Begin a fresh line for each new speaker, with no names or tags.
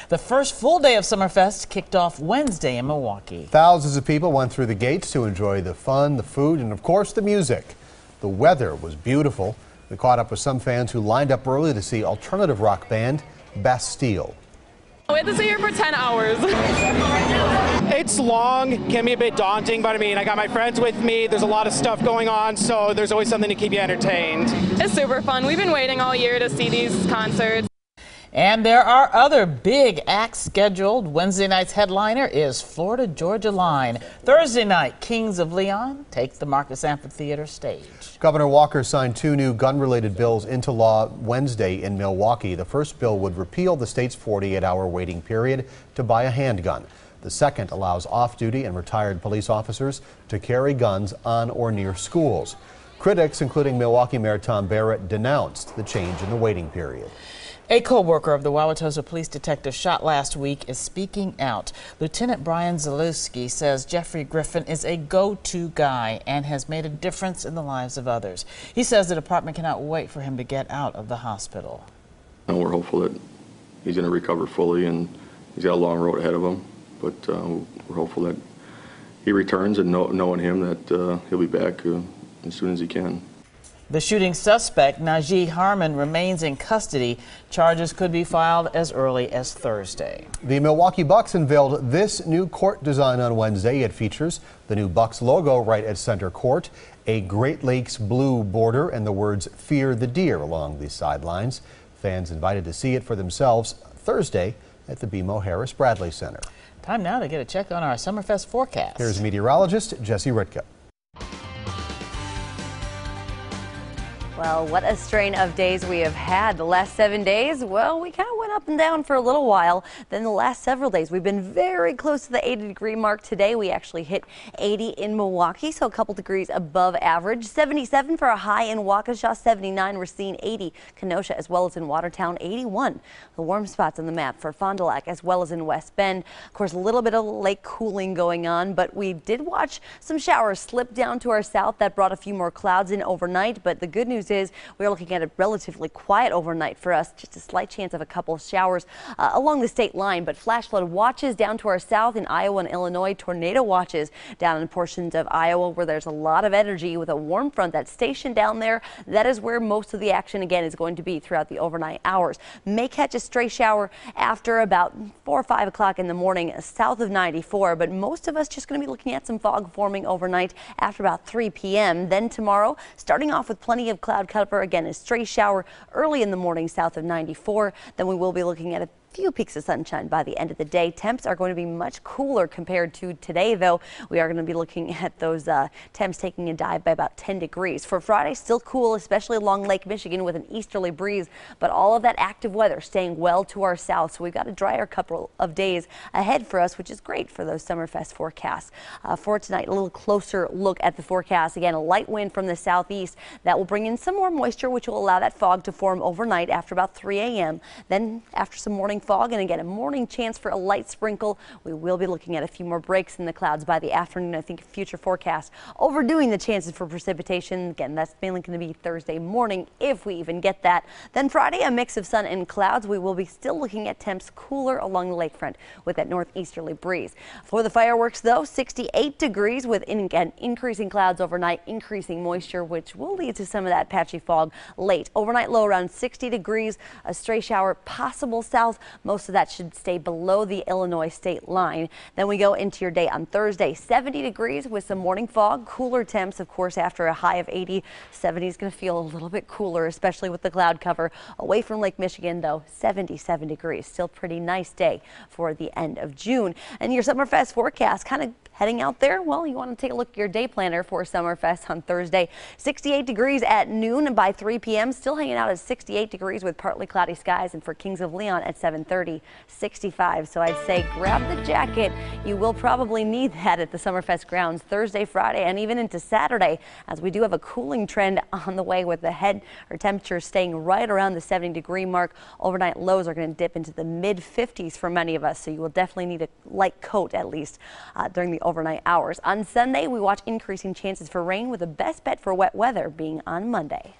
The first full day of Summerfest kicked off Wednesday in Milwaukee.
Thousands of people went through the gates to enjoy the fun, the food, and of course the music. The weather was beautiful. We caught up with some fans who lined up early to see alternative rock band Bastille.
We had to stay here for 10 hours.
It's long, can be a bit daunting, but I mean, I got my friends with me. There's a lot of stuff going on, so there's always something to keep you entertained.
It's super fun. We've been waiting all year to see these concerts.
And there are other big acts scheduled. Wednesday night's headliner is Florida Georgia Line. Thursday night, Kings of Leon take the Marcus Amphitheater stage.
Governor Walker signed 2 new gun-related bills into law Wednesday in Milwaukee. The first bill would repeal the state's 48-hour waiting period to buy a handgun. The second allows off-duty and retired police officers to carry guns on or near schools. Critics, including Milwaukee Mayor Tom Barrett, denounced the change in the waiting period.
A co-worker of the Wauwatosa police detective shot last week is speaking out. Lieutenant Brian Zalewski says Jeffrey Griffin is a go-to guy and has made a difference in the lives of others. He says the department cannot wait for him to get out of the hospital.
And we're hopeful that he's going to recover fully, and he's got a long road ahead of him. But we're hopeful that he returns, and knowing him that he'll be back as soon as he can.
The shooting suspect, Najee Harmon, remains in custody. Charges could be filed as early as Thursday.
The Milwaukee Bucks unveiled this new court design on Wednesday. It features the new Bucks logo right at center court, a Great Lakes blue border, and the words "Fear the Deer" along the sidelines. Fans invited to see it for themselves Thursday at the BMO Harris Bradley Center.
Time now to get a check on our Summerfest forecast.
Here's meteorologist Jesse Ritka.
Well, what a strain of days we have had. The last 7 days, well, we kind of went up and down for a little while. Then the last several days, we've been very close to the 80-degree mark. Today, we actually hit 80 in Milwaukee, so a couple degrees above average. 77 for a high in Waukesha, 79 Racine, 80 Kenosha, as well as in Watertown, 81. The warm spots on the map for Fond du Lac, as well as in West Bend. Of course, a little bit of lake cooling going on, but we did watch some showers slip down to our south. That brought a few more clouds in overnight, but the good news is we're looking at a relatively quiet overnight for us. Just a slight chance of a couple of showers along the state line, but flash flood watches down to our south in Iowa and Illinois. Tornado watches down in portions of Iowa where there's a lot of energy with a warm front that's stationed down there. That is where most of the action again is going to be throughout the overnight hours. May catch a stray shower after about 4 or 5 o'clock in the morning south of 94, but most of us just going to be looking at some fog forming overnight after about 3 p.m. Then tomorrow, starting off with plenty of cloud cover, again a stray shower early in the morning south of 94. Then we will be looking at a few peaks of sunshine by the end of the day. Temps are going to be much cooler compared to today, though. We are going to be looking at those temps taking a dive by about 10 degrees. For Friday, still cool, especially along Lake Michigan with an easterly breeze, but all of that active weather staying well to our south. So we've got a drier couple of days ahead for us, which is great for those Summerfest forecasts. For tonight, a little closer look at the forecast. Again, a light wind from the southeast that will bring in some more moisture, which will allow that fog to form overnight after about 3 a.m. Then after some morning fog and again a morning chance for a light sprinkle, we will be looking at a few more breaks in the clouds by the afternoon. I think future forecasts overdoing the chances for precipitation. Again, that's mainly going to be Thursday morning if we even get that. Then Friday, a mix of sun and clouds. We will be still looking at temps cooler along the lakefront with that northeasterly breeze. For the fireworks though, 68 degrees with again increasing clouds overnight, increasing moisture, which will lead to some of that patchy fog late. Overnight low around 60 degrees, a stray shower possible south. Most of that should stay below the Illinois state line. Then we go into your day on Thursday, 70 degrees with some morning fog, cooler temps, of course, after a high of 80. 70 is going to feel a little bit cooler, especially with the cloud cover. Away from Lake Michigan, though, 77 degrees. Still pretty nice day for the end of June. And your Summerfest forecast kind of heading out there. Well, you want to take a look at your day planner for Summerfest on Thursday. 68 degrees at noon, and by 3 p.m. still hanging out at 68 degrees with partly cloudy skies, and for Kings of Leon at 7:30, 65. So I'd say grab the jacket. You will probably need that at the Summerfest grounds Thursday, Friday, and even into Saturday, as we do have a cooling trend on the way with the head or temperatures staying right around the 70-degree mark. Overnight lows are going to dip into the mid-50s for many of us, so you will definitely need a light coat at least during the overnight hours. On Sunday, we watch increasing chances for rain, with the best bet for wet weather being on Monday.